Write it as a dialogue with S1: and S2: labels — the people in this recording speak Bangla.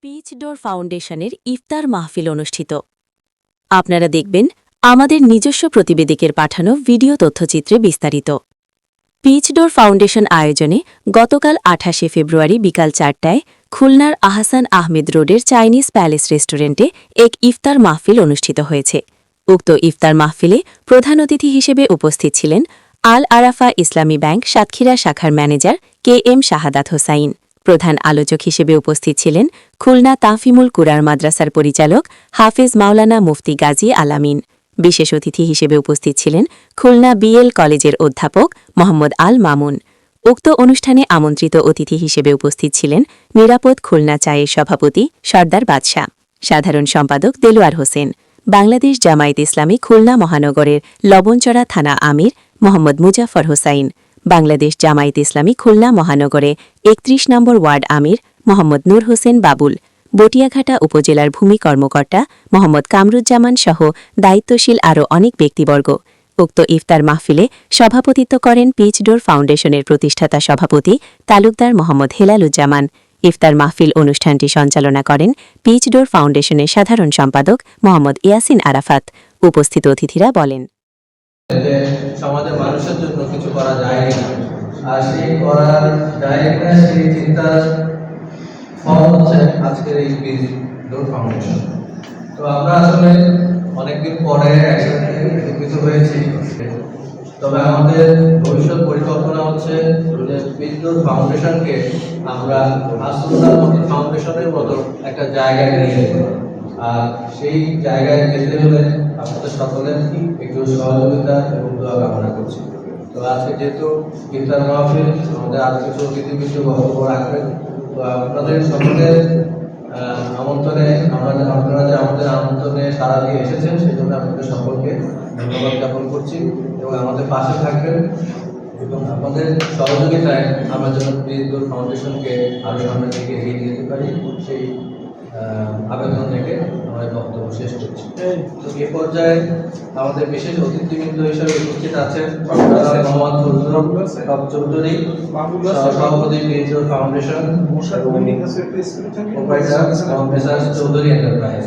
S1: পিচ ডোর ফাউন্ডেশনের ইফতার মাহফিল অনুষ্ঠিত। আপনারা দেখবেন আমাদের নিজস্ব প্রতিবেদকের পাঠানো ভিডিও তথ্যচিত্রে বিস্তারিত। পিচ ডোর ফাউন্ডেশন আয়োজনে গতকাল ২৮ ফেব্রুয়ারি বিকাল ৪টায় খুলনার আহসান আহমেদ রোডের চাইনিজ প্যালেস রেস্টুরেন্টে এক ইফতার মাহফিল অনুষ্ঠিত হয়েছে। উক্ত ইফতার মাহফিলে প্রধান অতিথি হিসেবে উপস্থিত ছিলেন আল আরাফা ইসলামী ব্যাংক সাতক্ষীরা শাখার ম্যানেজার KM শাহাদাত হোসাইন। প্রধান আলোচক হিসেবে উপস্থিত ছিলেন খুলনা তাফিমুল কুরআন মাদ্রাসার পরিচালক হাফেজ মাওলানা মুফতি গাজী আলামিন। বিশেষ অতিথি হিসেবে উপস্থিত ছিলেন খুলনা BL কলেজের অধ্যাপক মোহাম্মদ আল মামুন। উক্ত অনুষ্ঠানে আমন্ত্রিত অতিথি হিসেবে উপস্থিত ছিলেন নিরাপদ খুলনা চায়ের সভাপতি সর্দার বাদশাহ, সাধারণ সম্পাদক দেলোয়ার হোসেন, বাংলাদেশ জামায়াতে ইসলামী খুলনা মহানগরের লবণচড়া থানা আমির মোহাম্মদ মুজাফর হোসাইন, বাংলাদেশ জামায়াতে ইসলামী খুলনা মহানগরে ৩১ নম্বর ওয়ার্ড আমির মোহাম্মদ নূর হোসেন বাবুল, বটিয়াঘাটা উপজেলার ভূমি কর্মকর্তা মোহাম্মদ কামরুজ্জামান সহ দায়িত্বশীল আরও অনেক ব্যক্তিবর্গ। উক্ত ইফতার মাহফিলে সভাপতিত্ব করেন পিচ ডোর ফাউন্ডেশনের প্রতিষ্ঠাতা সভাপতি তালুকদার মোহাম্মদ হেলালুজ্জামান। ইফতার মাহফিল অনুষ্ঠানটি সঞ্চালনা করেন পিচ ডোর ফাউন্ডেশনের সাধারণ সম্পাদক মোহাম্মদ ইয়াসিন আরাফাত। উপস্থিত অতিথিরা বলেন,
S2: সমাজের মানুষের জন্য কিছু করা যায় না, আর সেই করা যায় না সেই চিন্তার ফল হচ্ছে আজকের এই পিচ ডোর ফাউন্ডেশন। তো আমরা আসলে অনেকদিন পরে একসাথে একত্রিত হয়েছি, তবে আমাদের ভবিষ্যৎ পরিকল্পনা হচ্ছে যে পিচ ডোর ফাউন্ডেশনকে আমরা আসুল্লাহ ফাউন্ডেশনের মতো একটা জায়গায় নিয়ে যেতে, আর সেই জায়গায় যেতে হলে আপনাদের সকলের একটু সহযোগিতা এবং দোয়া কামনা করছি। তো আজকে যেহেতু ইফতার মাহফিল, আমাদের আরো কিছু অতিথি বক্তব্য রাখবেন, তো আপনাদের সকলের আমন্ত্রণে আপনারা যে আমাদের আমন্ত্রণে সাড়া দিয়ে এসেছেন সেই জন্য আপনাদের সকলকে ধন্যবাদ জ্ঞাপন করছি এবং আমাদের পাশে থাকবেন এবং আপনাদের সহযোগিতায় আমরা যেন পিচ ডোর ফাউন্ডেশনকে আরো সামনের দিকে এগিয়ে নিয়ে যেতে পারি সেই আবেদন রেখে আমাদের বক্তব্য শেষ করছি। তো এ পর্যায়ে আমাদের বিশেষ অতিথিবৃন্দ হিসেবে উপস্থিত আছেন মোহাম্মদ ফজলুল চৌধুরী, সভাপতি পিচ ডোর ফাউন্ডেশন, প্রোপাইটার চৌধুরী এন্টারপ্রাইজ।